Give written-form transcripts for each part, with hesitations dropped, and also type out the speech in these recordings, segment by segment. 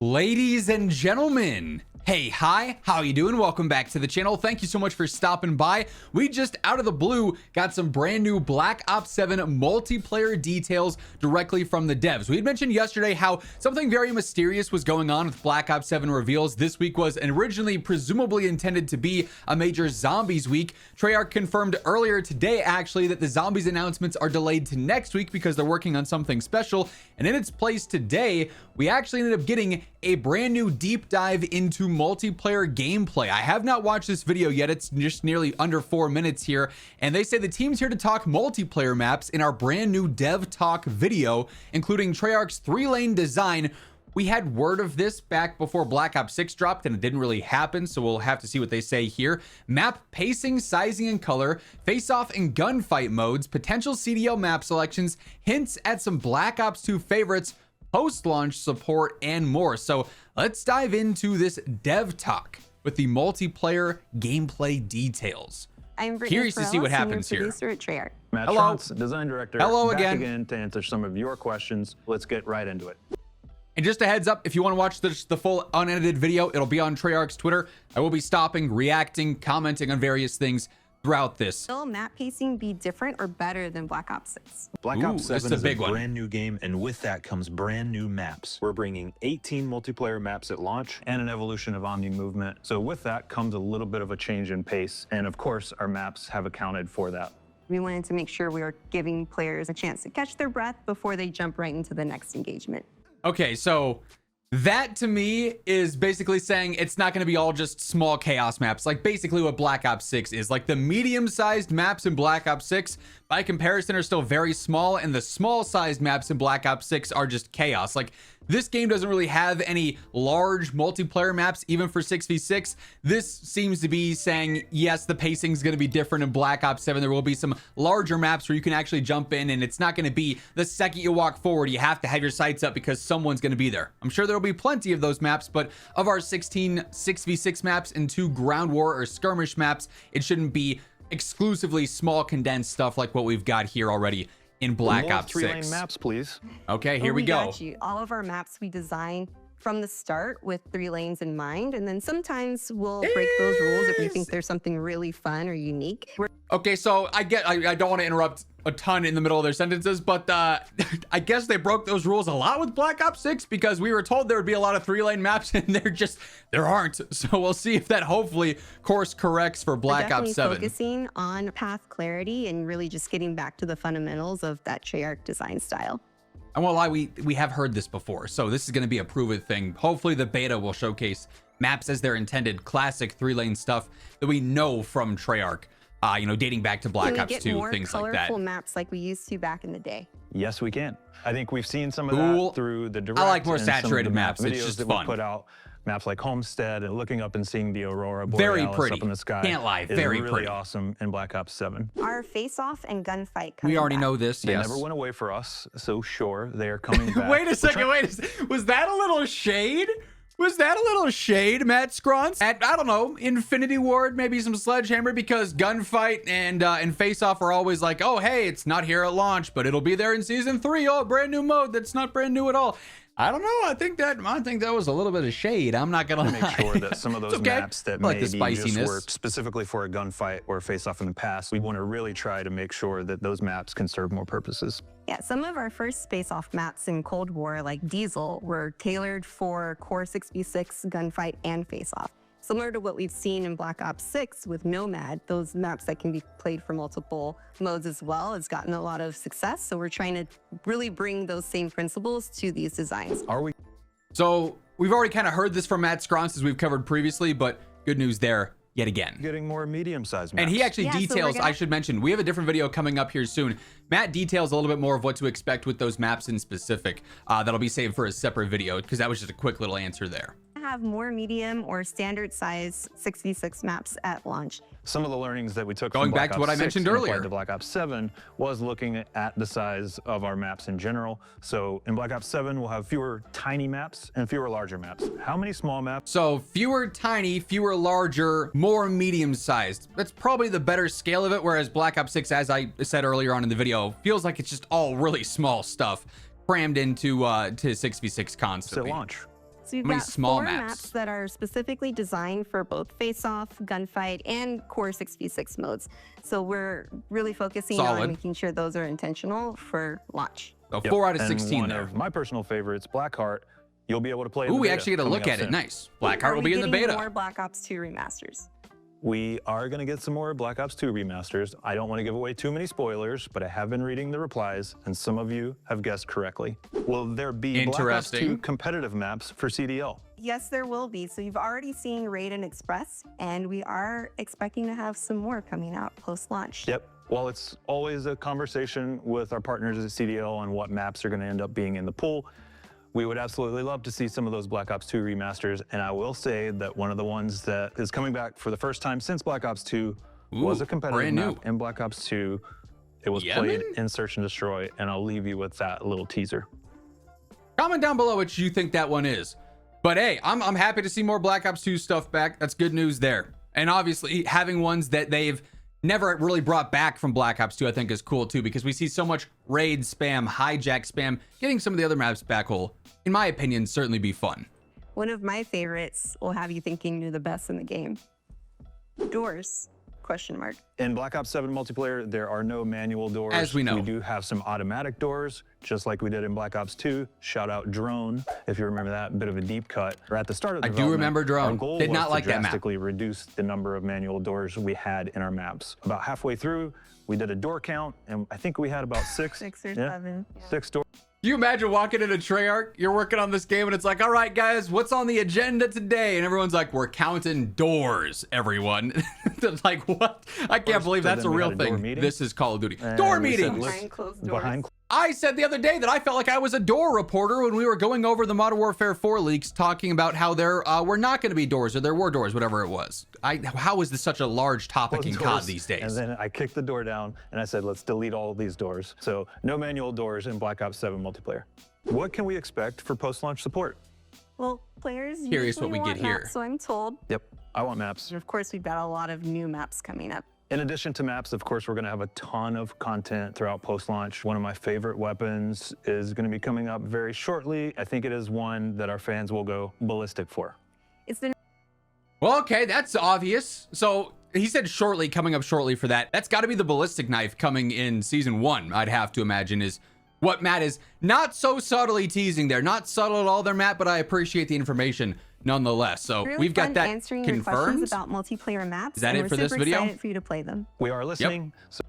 Ladies and gentlemen, hey, hi, how you doing? Welcome back to the channel. Thank you so much for stopping by. We just out of the blue got some brand new Black Ops 7 multiplayer details directly from the devs. We had mentioned yesterday how something very mysterious was going on with Black Ops 7 reveals. This week was originally presumably intended to be a major zombies week. Treyarch confirmed earlier today actually that the zombies announcements are delayed to next week because they're working on something special, and in its place today we actually ended up getting a brand new deep dive into multiplayer gameplay. I have not watched this video yet. It's just nearly under 4 minutes here, and they say the team's here to talk multiplayer maps in our brand new dev talk video, including Treyarch's 3-lane design. We had word of this back before Black Ops 6 dropped, and it didn't really happen, so we'll have to see what they say here. Map pacing, sizing, and color, face-off and gunfight modes, potential CDL map selections, hints at some Black Ops 2 favorites, post-launch support, and more. So let's dive into this dev talk with the multiplayer gameplay details. I'm curious to see what happens here. Producer at Treyarch. Matt Hello. Schantz, design director. Hello back again. To answer some of your questions. Let's get right into it. And just a heads up, if you want to watch the full unedited video, it'll be on Treyarch's Twitter. I will be stopping, reacting, commenting on various things throughout this. Will map pacing be different or better than Black Ops 6? Black Ooh, Ops 7 this is a is big one. brand new game, and with that comes brand new maps. We're bringing 18 multiplayer maps at launch and an evolution of Omni movement. So with that comes a little bit of a change in pace, and of course our maps have accounted for that. We wanted to make sure we were giving players a chance to catch their breath before they jump right into the next engagement. Okay, so that to me is basically saying it's not going to be all just small chaos maps, like basically what Black Ops 6 is. Like the medium-sized maps in Black Ops 6 by comparison are still very small, and the small-sized maps in Black Ops 6 are just chaos. Like this game doesn't really have any large multiplayer maps, even for 6v6. This seems to be saying, yes, the pacing is going to be different in Black Ops 7. There will be some larger maps where you can actually jump in, and it's not going to be the second you walk forward, you have to have your sights up because someone's going to be there. I'm sure there will be plenty of those maps, but of our 16 6v6 maps and 2 ground war or skirmish maps, it shouldn't be exclusively small condensed stuff like what we've got here already in Black Ops 6. 3-lane maps, please. Okay, here we go. Got you. All of our maps we design from the start with 3 lanes in mind, and then sometimes we'll break those rules if we think there's something really fun or unique. Okay, so I don't want to interrupt a ton in the middle of their sentences, but I guess they broke those rules a lot with Black Ops 6 because we were told there would be a lot of 3-lane maps, and there aren't. So we'll see if that hopefully course corrects for Black Ops 7. Focusing on path clarity and really just getting back to the fundamentals of that Treyarch design style. I won't lie, we have heard this before, so this is going to be a proven thing. Hopefully the beta will showcase maps as they're intended, classic 3-lane stuff that we know from Treyarch. You know, dating back to Black Ops 2, things like that. Colorful maps like we used to back in the day. Yes, we can. I think we've seen some of that through the direct. I like more and some of the saturated map maps. It's videos just that fun. We put out maps like Homestead and looking up and seeing the Aurora Very Borealis pretty. up in the sky. Can't lie, very really pretty. awesome in Black Ops 7. Our face-off and gunfight. We already back. know this. They Yes. never went away for us, so sure, they are coming back. Wait a second. Was that a little shade? Was that a little shade, Matt Scrons? At, I don't know, Infinity Ward, maybe some Sledgehammer, because Gunfight and Face-Off are always like, oh, hey, it's not here at launch, but it'll be there in Season 3. Oh, brand new mode that's not brand new at all. I don't know. I think that was a little bit of shade. I'm not gonna make sure that some of those maps that like maybe just were specifically for a gunfight or face-off in the past, we want to really try to make sure that those maps can serve more purposes. Yeah, some of our first face-off maps in Cold War, like Diesel, were tailored for core 6v6, gunfight, and face-off. Similar to what we've seen in Black Ops 6 with Nomad, those maps that can be played for multiple modes as well has gotten a lot of success. So we're trying to really bring those same principles to these designs. Are we? So we've already kind of heard this from Matt Scrons as we've covered previously, but good news there yet again. Getting more medium-sized maps. And he actually details, I should mention, we have a different video coming up here soon. Matt details a little bit more of what to expect with those maps in specific. That'll be saved for a separate video because that was just a quick little answer there. Have more medium or standard size 6v6 maps at launch. Some of the learnings that we took going from Black back to what I Ops 6 mentioned and earlier applied to Black Ops 7 was looking at the size of our maps in general. So in Black Ops 7, we'll have fewer tiny maps and fewer larger maps. How many small maps? So fewer tiny, fewer larger, more medium sized. That's probably the better scale of it, whereas Black Ops 6, as I said earlier on in the video, feels like it's just all really small stuff crammed into to 6v6 constantly. At launch. So we've How many got small 4 maps? maps that are specifically designed for both Faceoff, Gunfight, and Core 6v6 modes. So we're really focusing Solid. on making sure those are intentional for launch. So Yep. 4 out of And 16 one there. of my personal favorites, Blackheart, you'll be able to play in Ooh, the we beta actually get a coming look up at it. soon. Nice. Blackheart will be in the Getting beta. more Black Ops 2 remasters. We are going to get some more Black Ops 2 remasters. I don't want to give away too many spoilers, but I have been reading the replies, and some of you have guessed correctly. Will there be Black Ops 2 Interesting. competitive maps for CDL? Yes, there will be. So you've already seen Raid and Express, and we are expecting to have some more coming out post-launch. Yep. Well, it's always a conversation with our partners at CDL on what maps are going to end up being in the pool. We would absolutely love to see some of those Black Ops 2 remasters, and I will say that one of the ones that is coming back for the first time since Black Ops 2 was Ooh, a competitive brand new. map in Black Ops 2. It was Yemen? played in Search and Destroy, and I'll leave you with that little teaser. Comment down below what you think that one is. But hey, I'm happy to see more Black Ops 2 stuff back. That's good news there. And obviously having ones that they've never really brought back from Black Ops 2 I think is cool too, because we see so much raid spam, hijack spam. Getting some of the other maps back will, in my opinion, certainly be fun. One of my favorites will have you thinking you're the best in the game. Doors, question mark. In Black Ops 7 multiplayer, there are no manual doors. As we know. We do have some automatic doors, just like we did in Black Ops 2. Shout out Drone, if you remember that, bit of a deep cut. Or at the start of the I do development, remember Drone. Our goal Did was not to like that map. drastically reduce the number of manual doors we had in our maps. About halfway through, we did a door count, and I think we had about 6. 6 or Yeah, 7. Yeah. 6 doors. Can you imagine walking into Treyarch, you're working on this game and it's like, all right, guys, what's on the agenda today? And everyone's like, we're counting doors, everyone. It's like, what? I can't believe So that's a then we real had a door thing. meeting. This is Call of Duty. And Door we said, meetings. let's- Behind closed doors. Behind I said the other day that I felt like I was a door reporter when we were going over the Modern Warfare 4 leaks, talking about how there were not going to be doors, or there were doors, whatever it was. How is this such a large topic in COD doors. these days? And then I kicked the door down and I said, let's delete all of these doors. So no manual doors in Black Ops 7 multiplayer. What can we expect for post-launch support? Well, players Curious usually what we want get here. maps, so I'm told. Yep, I want maps. And of course, we've got a lot of new maps coming up. In addition to maps, of course, we're going to have a ton of content throughout post-launch. One of my favorite weapons is going to be coming up very shortly. I think it is one that our fans will go ballistic for. It's the Well, okay, that's obvious. So he said shortly, coming up shortly for that. That's got to be the ballistic knife coming in season 1, I'd have to imagine, is what Matt is not so subtly teasing there. Not subtle at all there, Matt, but I appreciate the information nonetheless. So really we've got fun that answering your confirmed. questions about multiplayer maps. Is that and it we're for this super video? excited for you to play them. We are listening. So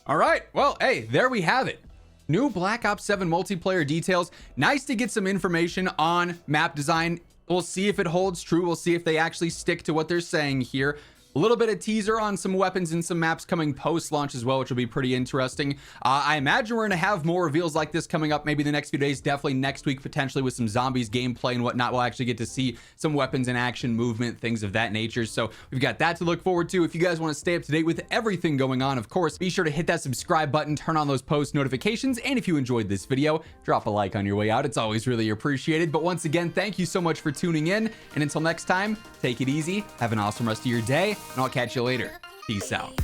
All right, well, hey, there we have it. New Black Ops 7 multiplayer details. Nice to get some information on map design. We'll see if it holds true. We'll see if they actually stick to what they're saying here. A little bit of teaser on some weapons and some maps coming post-launch as well, which will be pretty interesting. I imagine we're going to have more reveals like this coming up maybe the next few days, definitely next week, potentially with some zombies gameplay and whatnot. We'll actually get to see some weapons in action, movement, things of that nature. So we've got that to look forward to. If you guys want to stay up to date with everything going on, of course, be sure to hit that subscribe button, turn on those post notifications. And if you enjoyed this video, drop a like on your way out. It's always really appreciated. But once again, thank you so much for tuning in. And until next time, take it easy, have an awesome rest of your day, and I'll catch you later. Peace out.